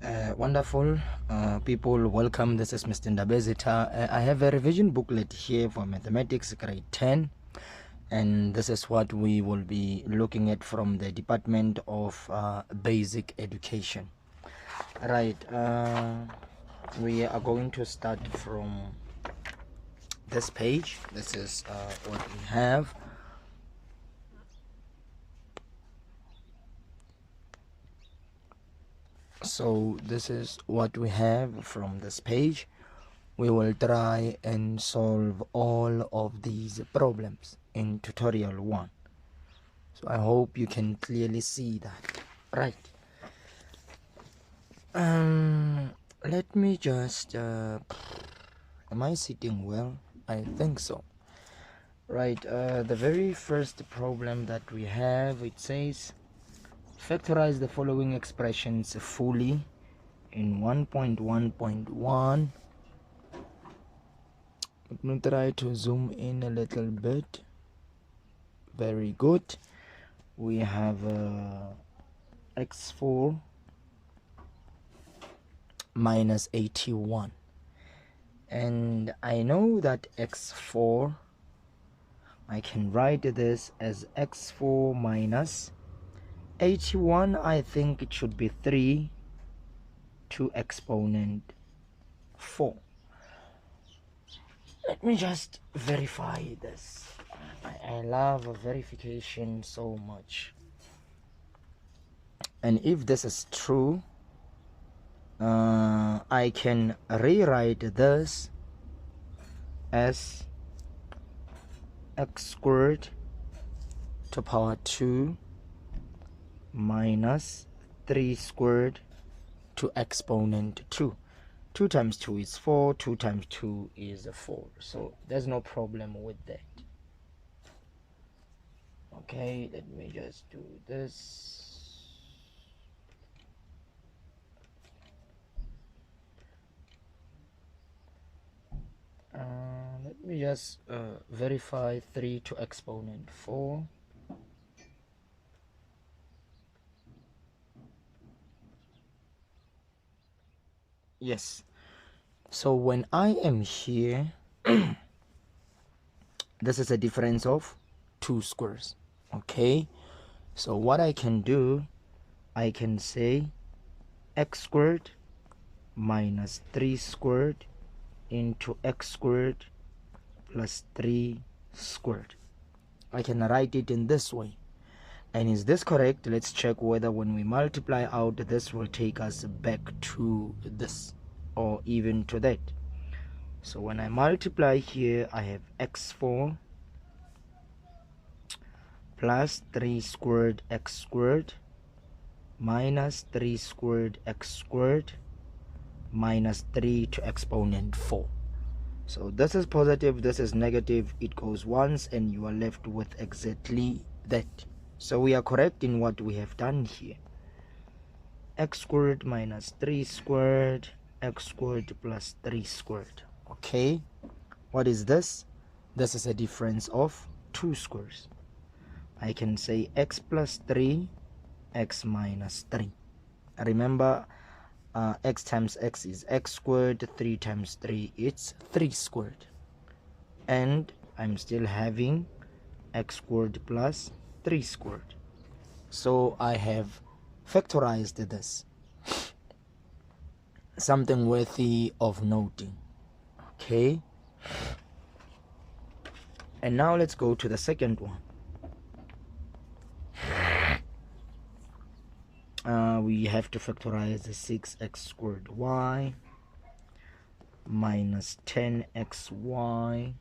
Wonderful people, welcome. This is Mr. Ndabezita. I have a revision booklet here for mathematics grade 10, and this is what we will be looking at from the Department of Basic Education. Right, we are going to start from this page. This is what we have. So this is what we have from this page. We will try and solve all of these problems in tutorial 1. So I hope you can clearly see that. Right. Let me just am I sitting well? I think so. Right, the very first problem that we have, it says factorize the following expressions fully in 1.1.1. Let me try to zoom in a little bit. Very good. We have x4 minus 81, and I know that x4, I can write this as x4 minus 81. I think it should be 3 to exponent 4. Let me just verify this. I love verification so much. And if this is true, I can rewrite this as x squared to power 2 minus 3 squared to exponent 2. 2 times 2 is 4, 2 times 2 is 4. So there's no problem with that. Okay, let me just do this. Let me just verify 3 to exponent 4. Yes. So when I am here, this is a difference of 2 squares. Okay. So what I can do, I can say x squared minus 3 squared into x squared plus 3 squared. I can write it in this way. And is this correct? Let's check whether when we multiply out, this will take us back to this or even to that. So when I multiply here, I have x4 plus 3 squared x squared minus 3 squared x squared minus 3 to exponent 4. So this is positive, this is negative, it goes once, and you are left with exactly that. So we are correct in what we have done here. X squared minus 3 squared, x squared plus 3 squared. Okay, what is this? This is a difference of 2 squares. I can say x plus 3, x minus 3. Remember, x times x is x squared, 3 times 3 it's 3 squared, and I'm still having x squared plus 3 squared. So I have factorized this, something worthy of noting. Okay, and now let's go to the second one. We have to factorize the 6x squared y minus 10xy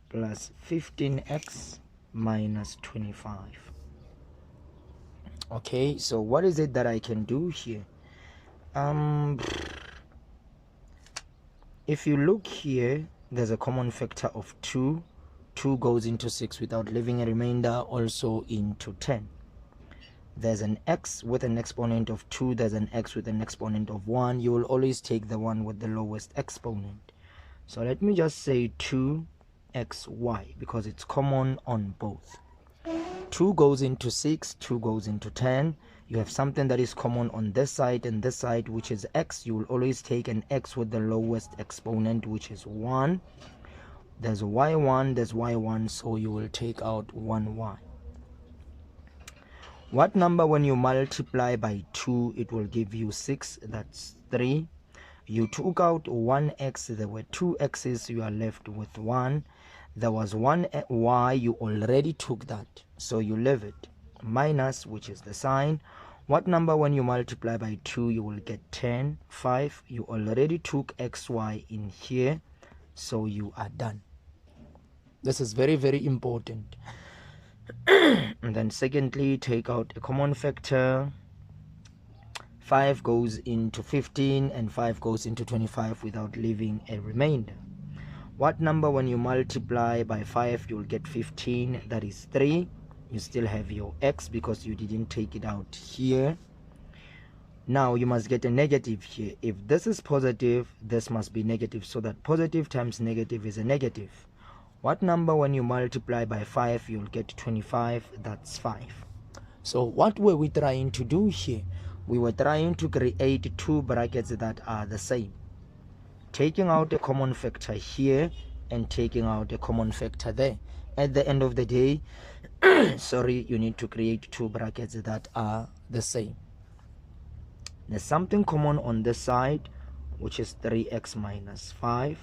plus 15x minus 25. Okay, so what is it that I can do here? If you look here, there's a common factor of 2. 2 goes into 6 without leaving a remainder, also into 10. There's an x with an exponent of 2, there's an x with an exponent of 1. You will always take the one with the lowest exponent. So let me just say 2xy because it's common on both. 2 goes into 6, 2 goes into 10. you have something that is common on this side and this side, which is x. You will always take an x with the lowest exponent, which is 1. There's y1, there's y1, so you will take out 1y. What number, when you multiply by 2, it will give you 6? That's 3. You took out 1x, there were 2 x's, you are left with 1. There was 1 y, you already took that, so you leave it. Minus, which is the sign. What number, when you multiply by 2, you will get 10. 5, you already took xy in here, so you are done. This is very, very important. And then secondly, take out a common factor. 5 goes into 15 and 5 goes into 25 without leaving a remainder. What number, when you multiply by 5, you'll get 15? That is 3. You still have your x because you didn't take it out here. Now you must get a negative here. If this is positive, this must be negative, so that positive times negative is a negative. What number, when you multiply by 5, you'll get 25? That's 5. So what were we trying to do here? We were trying to create 2 brackets that are the same, taking out a common factor here and taking out a common factor there. At the end of the day, sorry, you need to create 2 brackets that are the same. There's something common on this side, which is 3x minus 5.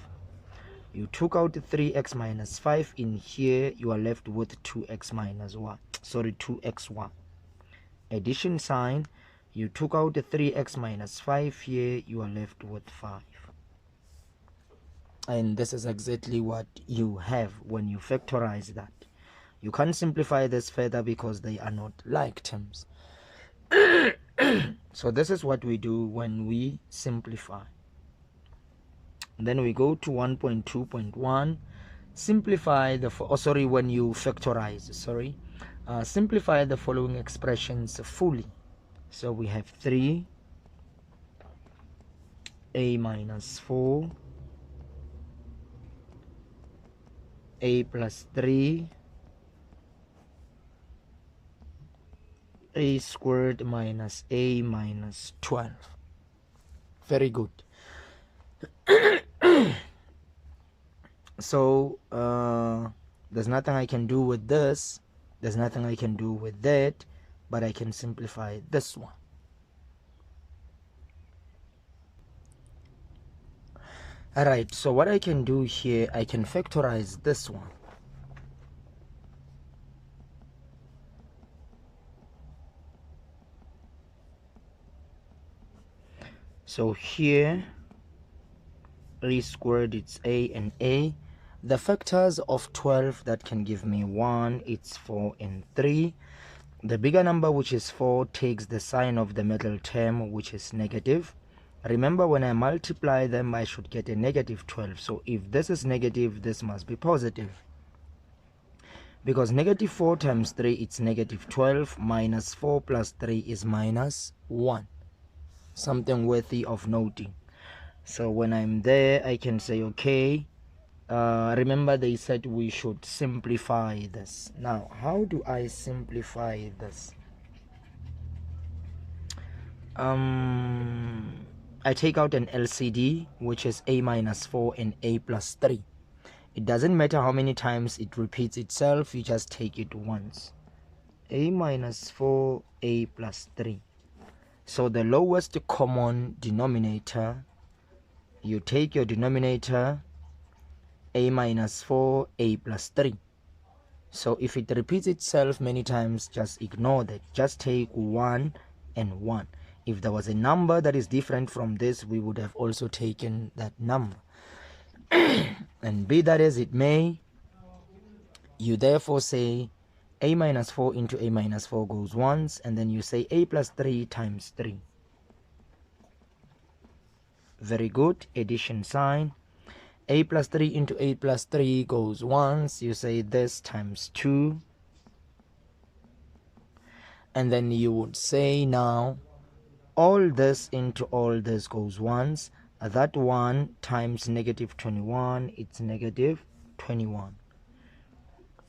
You took out 3x minus 5 in here, you are left with 2x minus 1. Sorry, 2xy. Addition sign, you took out 3x minus 5 here, you are left with 5. And this is exactly what you have when you factorize that. You can't simplify this further because they are not like terms. So this is what we do when we simplify. Then we go to 1.2.1. Simplify the when you factorize, simplify the following expressions fully. So we have 3 a minus 4 a plus 3 a squared minus a minus 12. Very good. So there's nothing I can do with this, there's nothing I can do with that, but I can simplify this one. Alright, so what I can do here, I can factorize this one. So here, a squared, it's a and a. The factors of 12 that can give me 1, it's 4 and 3. The bigger number, which is 4, takes the sign of the middle term, which is negative. Remember, when I multiply them, I should get a negative 12. So if this is negative, this must be positive. Because negative 4 times 3, it's negative 12. Minus 4 plus 3 is minus 1. Something worthy of noting. So when I'm there, I can say, okay, remember they said we should simplify this. Now, how do I simplify this? I take out an LCD, which is a minus 4 and a plus 3. It doesn't matter how many times it repeats itself, you just take it once. A minus 4, a plus 3. So the lowest common denominator, you take your denominator, a minus 4, a plus 3. So if it repeats itself many times, just ignore that. Just take 1 and 1. If there was a number that is different from this, we would have also taken that number. And be that as it may, you therefore say a minus 4 into a minus 4 goes once, and then you say a plus 3 times 3. Very good. Addition sign. A plus 3 into a plus 3 goes once. You say this times 2. And then you would say now all this into all this goes once. That 1 times negative 21, it's negative 21.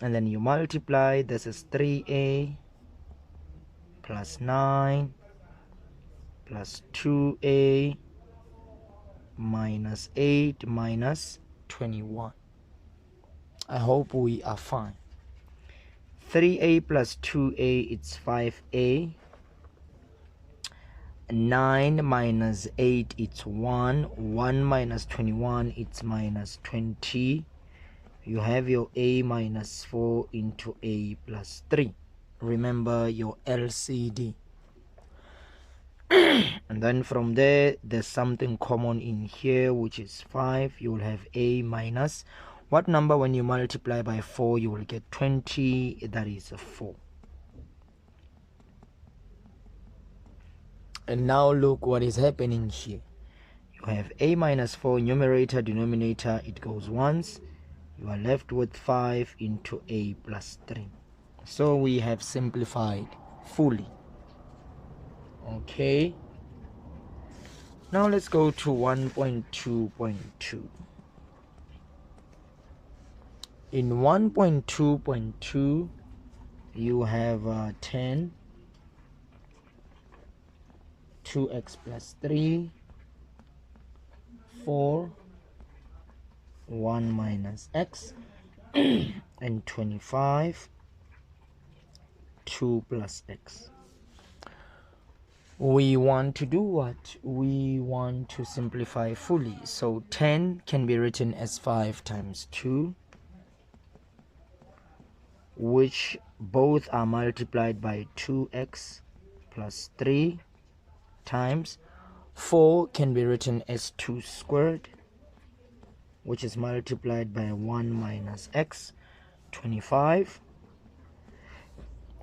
And then you multiply. This is 3a plus 9 plus 2a minus 8 minus 21. I hope we are fine. 3a plus 2a, it's 5a. 9 minus 8, it's 1. 1 minus 21, it's minus 20. You have your a minus 4 into a plus 3. Remember your LCD. And then from there, there's something common in here, which is 5. You will have a minus what number? When you multiply by 4, you will get 20. That is a 4. And now look what is happening here. You have a minus 4, numerator, denominator, it goes once. You are left with 5 into a plus 3. So we have simplified fully. Okay. Now let's go to 1.2.2. In 1.2.2, you have 10, 2x plus 3, 4, 1 minus x, and 25, 2 plus x. We want to do what? We want to simplify fully. So 10 can be written as 5 times 2, which both are multiplied by 2x plus 3, times 4 can be written as 2 squared, which is multiplied by 1 minus x, 25.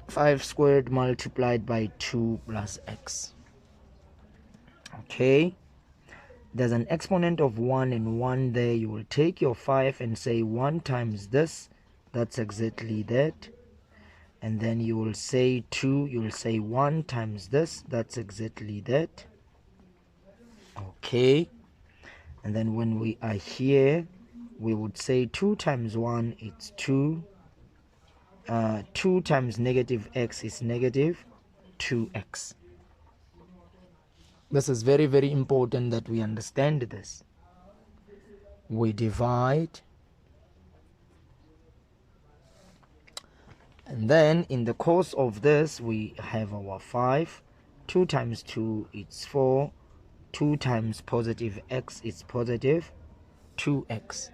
5 squared multiplied by 2 plus x. Okay, there's an exponent of 1 and 1 there. You will take your 5 and say 1 times this, that's exactly that. And then you will say 2, you will say 1 times this, that's exactly that. Okay, and then when we are here, we would say 2 times 1, it's 2. 2 times negative x is negative 2x. This is very, very important that we understand this. We divide, and then in the course of this, we have our 5. 2 times 2, it's 4. 2 times positive x is positive 2x.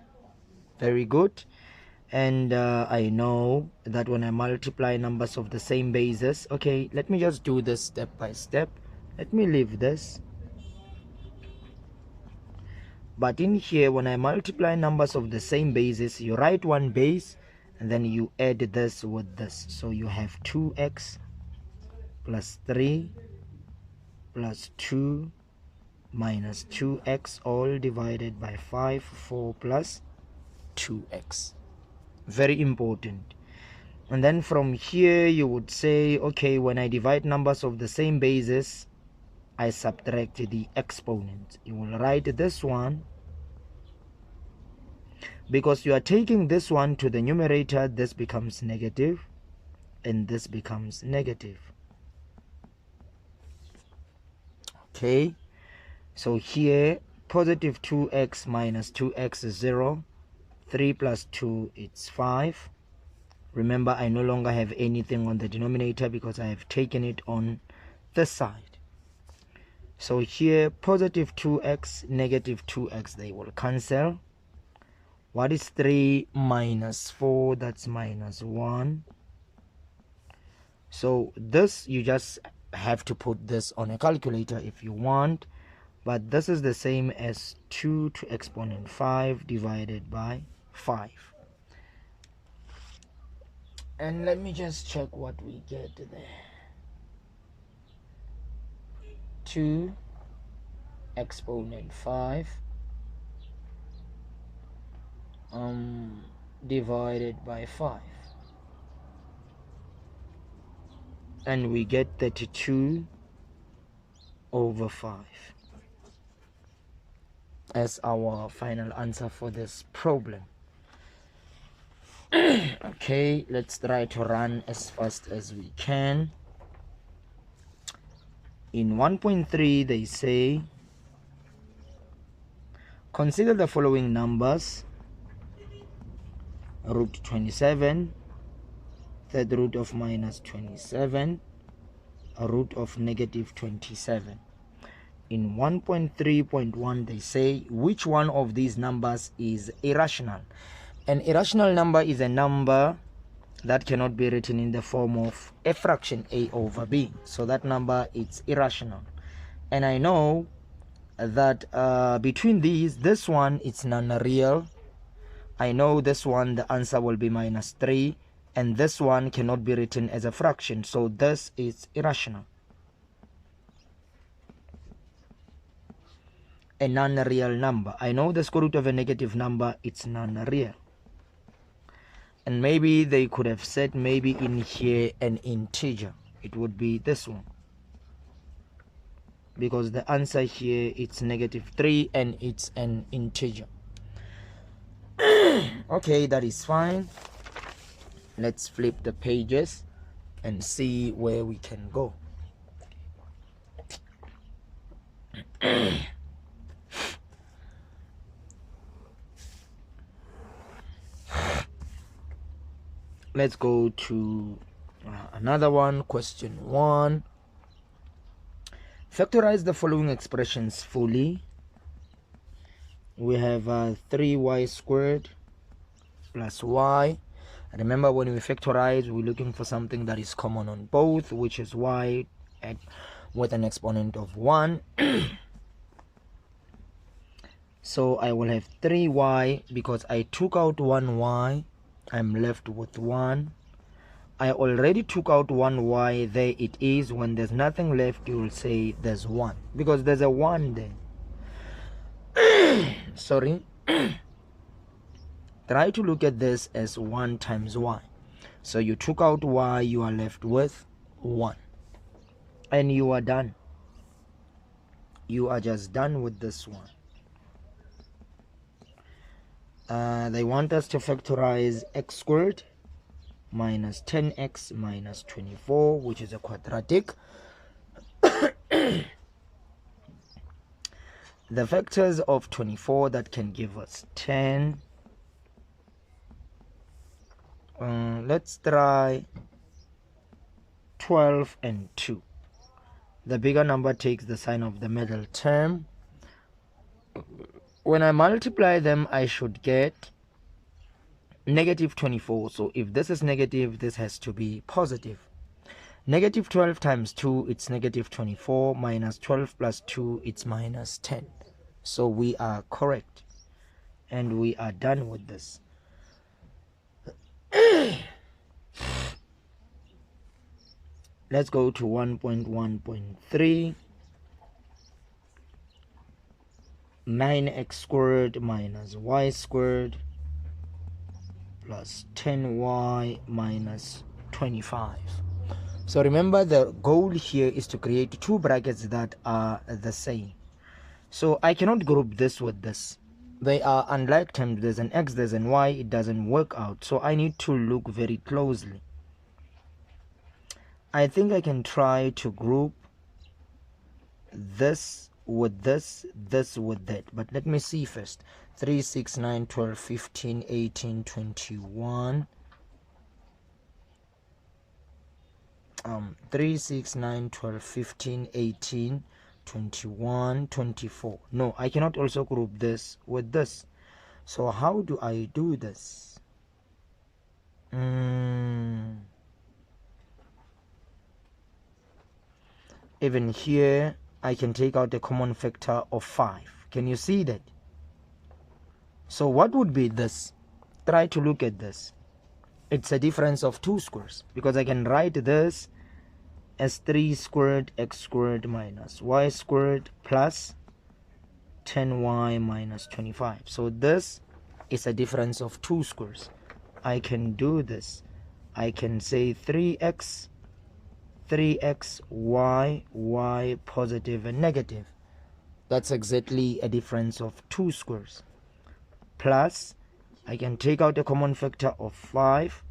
Very good. And I know that when I multiply numbers of the same basis, okay, let me just do this step by step. Let me leave this. But in here, when I multiply numbers of the same basis, you write one base and then you add this with this. So you have 2x plus 3 plus 2 minus 2x, all divided by 5, 4 plus 2x. Very important. And then from here you would say, okay, when I divide numbers of the same basis, I subtract the exponent. You will write this one, because you are taking this one to the numerator, this becomes negative and this becomes negative. Okay, so here positive 2x minus 2x is 0. 3 plus 2, it's 5. Remember, I no longer have anything on the denominator because I have taken it on this side. So here, positive 2x, negative 2x, they will cancel. What is 3 minus 4? That's minus 1. So this, you just have to put this on a calculator if you want. But this is the same as 2 to exponent 5 divided by 5. And let me just check what we get there. 2 exponent 5 divided by 5. And we get 32 over 5 as our final answer for this problem. Okay, let's try to run as fast as we can. In 1.3 they say consider the following numbers: root 27, third root of minus 27, root of negative 27. In 1.3.1 they say which one of these numbers is irrational. An irrational number is a number that cannot be written in the form of a fraction a over b. So that number is irrational. And I know that between these, this one it's non-real. I know this one, the answer will be minus 3, and this one cannot be written as a fraction, so this is irrational. A non-real number. I know the square root of a negative number, it's non-real. And maybe they could have said maybe in here an integer. It would be this one, because the answer here it's negative 3 and it's an integer. Okay, that is fine. Let's flip the pages and see where we can go. Let's go to another one. Question 1. Factorize the following expressions fully. We have 3y squared plus y. Remember, when we factorize, we're looking for something that is common on both, which is y with an exponent of 1. So I will have 3y because I took out 1y. I'm left with 1. I already took out 1y. There it is. When there's nothing left, you will say there's 1 because there's a 1 there. Sorry. Try to look at this as 1 times y. So you took out y, you are left with 1. And you are done. You are just done with this one. They want us to factorize x squared minus 10x minus 24, which is a quadratic. The factors of 24 that can give us 10. Let's try 12 and 2. The bigger number takes the sign of the middle term. When I multiply them, I should get negative 24. So if this is negative, this has to be positive. Negative 12 times 2, it's negative 24. Minus 12 plus 2, it's minus 10. So we are correct. And we are done with this. Let's go to 1.1.3. 9x squared minus y squared plus 10y minus 25. So remember, the goal here is to create two brackets that are the same. So I cannot group this with this. They are unlike terms. There's an x, there's an y. It doesn't work out. So I need to look very closely. I think I can try to group this with this, this with that. But let me see first. 3, 6, 9, 12, 15, 18, 21. 3, 6, 9, 12, 15, 18, 21, 24. No, I cannot also group this with this. So how do I do this? Even here, I can take out a common factor of 5. Can you see that? So what would be this? Try to look at this. It's a difference of 2 squares, because I can write this as 3 squared x squared minus y squared plus 10y minus 25. So this is a difference of 2 squares. I can do this. I can say 3x, y, y, positive and negative. That's exactly a difference of 2 squares. Plus, I can take out a common factor of 5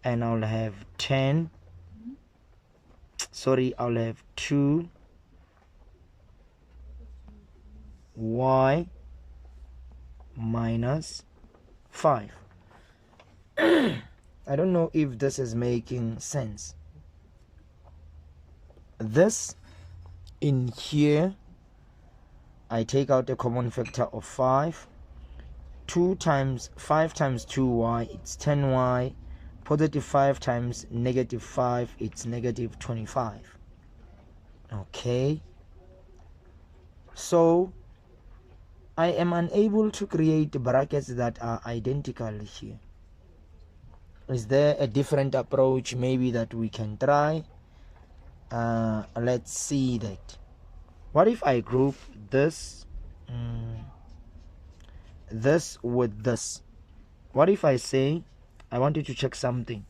and I'll have 10. Sorry, I'll have 2 y minus 5. I don't know if this is making sense. This in here, I take out a common factor of 5. 2 times 5 times 2y, it's 10y. Positive 5 times negative 5, it's negative 25. Okay, so I am unable to create brackets that are identical here. Is there a different approach maybe that we can try? Let's see that. What if I group this this with this? What if I say, I want you to check something.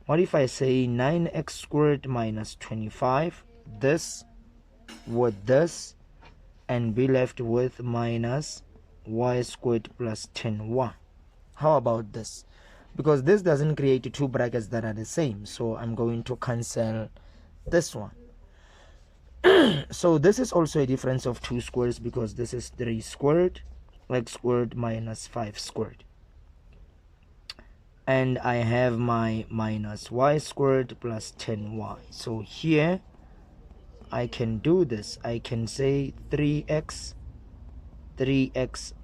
What if I say 9x squared minus 25, this with this, and be left with minus y squared plus 10y? How about this? Because this doesn't create two brackets that are the same, so I'm going to cancel this one. So this is also a difference of two squares, because this is 3 squared, x squared minus 5 squared. And I have my minus y squared plus 10y. So here I can do this. I can say 3x,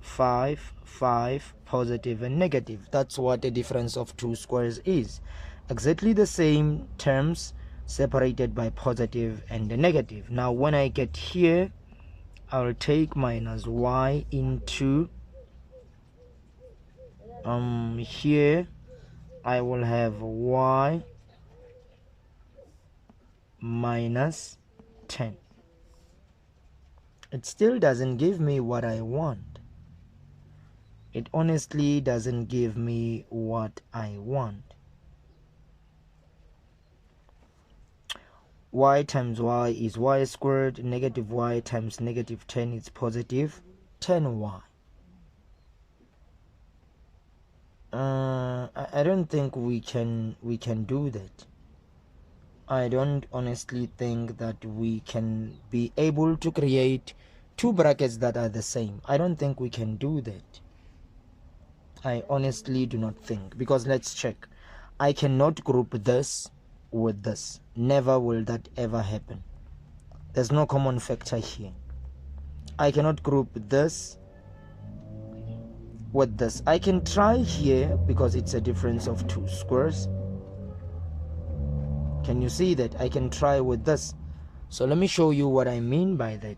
5, 5, positive and negative. That's what a difference of two squares is. Exactly the same terms separated by positive and the negative. Now when I get here, I'll take minus y into here I will have y minus 10. It still doesn't give me what I want. It honestly doesn't give me what I want. Y times y is y squared, negative y times negative 10 is positive 10y. I don't think we can do that. I don't honestly think that we can be able to create two brackets that are the same. I don't think we can do that. I honestly do not think, because let's check. I cannot group this with this. Never will that ever happen. There's no common factor here. I cannot group this with this. I can try here because it's a difference of two squares. Can you see that? I can try with this. So let me show you what I mean by that.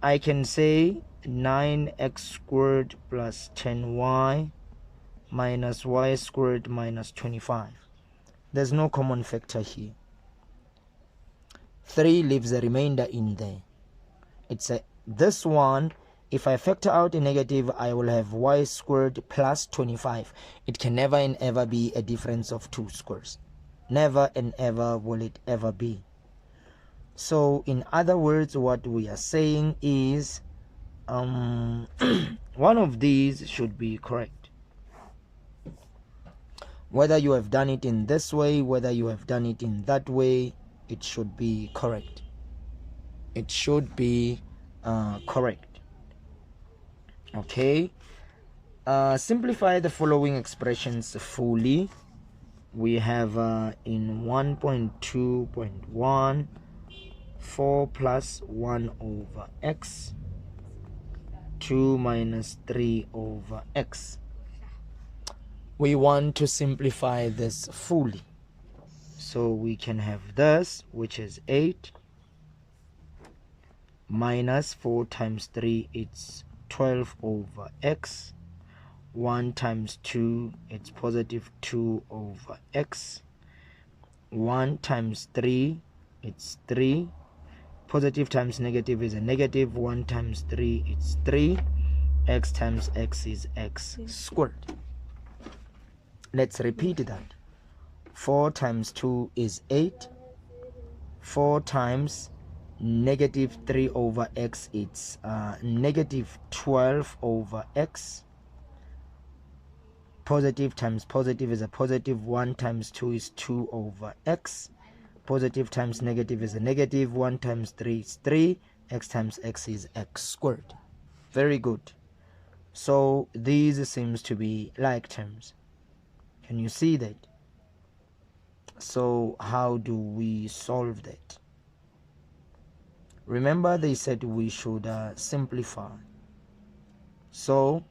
I can say 9x squared plus 10y minus y squared minus 25. There's no common factor here. 3 leaves a remainder in there. It's this one. If I factor out a negative, I will have y squared plus 25. It can never and ever be a difference of two squares. Never and ever will it ever be. So in other words, what we are saying is one of these should be correct. Whether you have done it in this way, whether you have done it in that way, it should be correct. It should be correct. Okay. Simplify the following expressions fully. We have in 1.2.1 4 plus 1 over x, 2 minus 3 over x. We want to simplify this fully. So we can have this, which is 8, minus 4 times 3, it's 12 over x. 1 times 2, it's positive 2 over x. 1 times 3, it's 3. Positive times negative is a negative. 1 times 3, it's 3. X times x is x squared. Let's repeat that. 4 times 2 is 8. 4 times negative 3 over x, it's negative 12 over x. Positive times positive is a positive. 1 times 2 is 2 over x. Positive times negative is a negative. 1 times 3 is 3. X times x is x squared. Very good. So these seems to be like terms. Can you see that? So how do we solve that? Remember they said we should simplify. So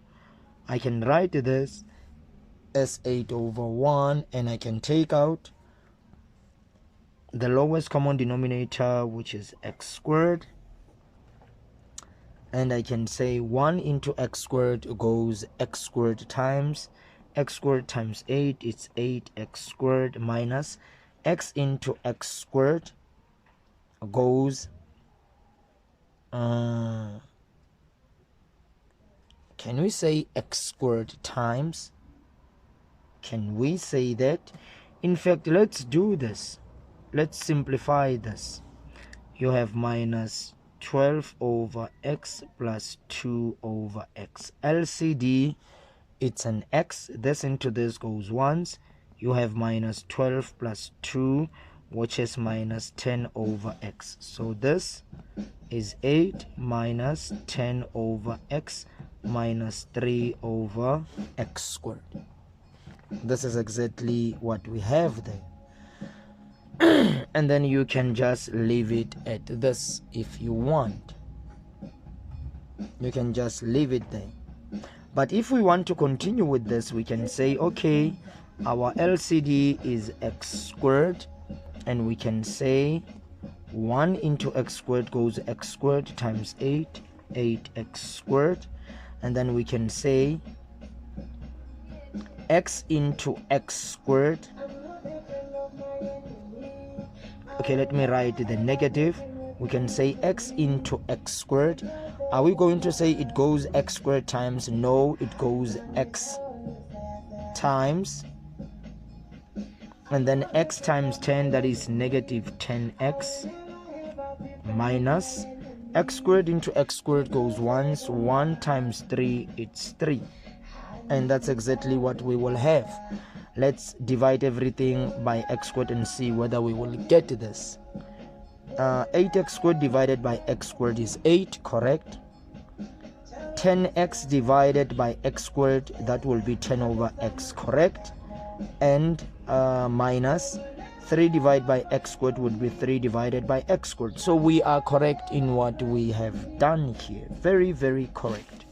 I can write this as 8 over 1, and I can take out the lowest common denominator, which is x squared, and I can say 1 into x squared goes x squared times 8, it's 8x squared, minus x into x squared goes can we say x squared times? Can we say that? In fact, let's do this. Let's simplify this. You have minus 12 over x plus 2 over x. LCD, it's an x. This into this goes once. You have minus 12 plus 2, which is minus 10 over x. So this is 8 minus 10 over x minus 3 over x squared. This is exactly what we have there. And then you can just leave it at this if you want. You can just leave it there. But if we want to continue with this, we can say, okay, our LCD is x squared, and we can say 1 into x squared goes x squared times 8, 8x squared, and then we can say x into x squared. Okay, let me write the negative. We can say x into x squared. Are we going to say it goes x squared times? No, it goes x times, and then x times 10, that is negative 10x, minus x squared into x squared goes once. 1 times 3, it's 3. And that's exactly what we will have. Let's divide everything by x squared and see whether we will get this. 8x squared divided by x squared is 8, correct? 10x divided by x squared, that will be 10 over x, correct? And minus 3 divided by x squared would be 3 divided by x squared. So we are correct in what we have done here. Very, very correct.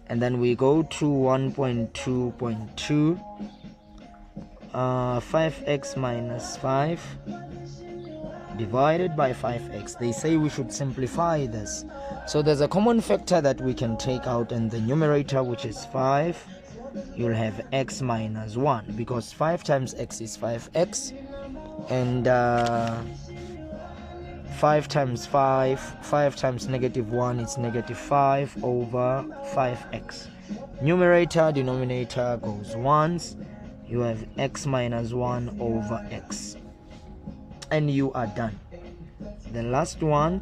And then we go to 1.2.2. 5x minus 5 divided by 5x. They say we should simplify this. So there's a common factor that we can take out in the numerator, which is 5. You'll have x minus 1, because 5 times x is 5x, and 5 times 5 times negative 1 is negative 5 over 5x. Numerator, denominator goes once. You have x minus 1 over x, and you are done. The last one,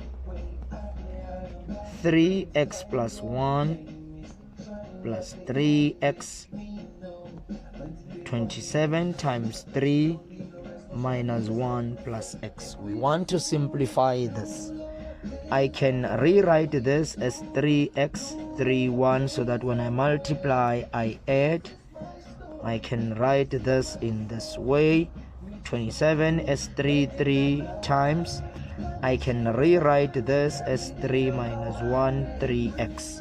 3x plus 1 plus 3x, 27 times 3 minus 1 plus x. We want to simplify this. I can rewrite this as 3x, 3, 1, so that when I multiply, I add. I can write this in this way. 27 as 3, 3 times. I can rewrite this as 3 minus 1, 3x.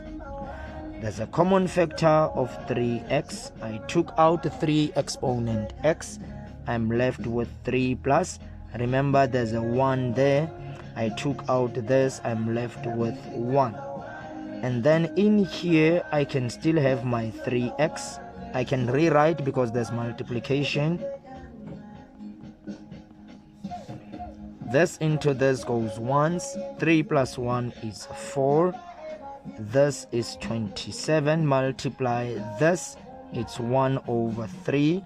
There's a common factor of 3x. I took out 3 exponent x. I'm left with 3 plus. Remember, there's a 1 there. I took out this. I'm left with 1. And then in here, I can still have my 3x. I can rewrite because there's multiplication. This into this goes once. 3 plus 1 is 4. This is 27. Multiply this, it's 1 over 3,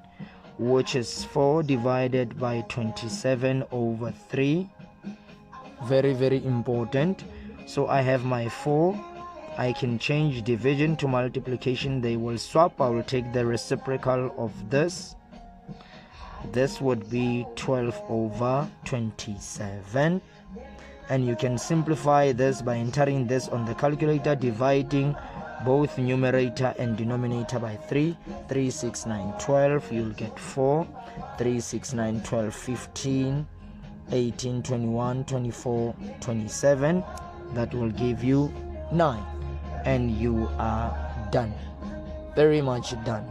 which is 4 divided by 27 over 3. Very, very important. So I have my 4. I can change division to multiplication. They will swap. I will take the reciprocal of this. This would be 12 over 27. and you can simplify this by entering this on the calculator, dividing both numerator and denominator by 3. 3, 6, 9, 12, you'll get 4. 3, 6, 9, 12, 15, 18, 21, 24, 27. That will give you 9, and you are done. Very much done.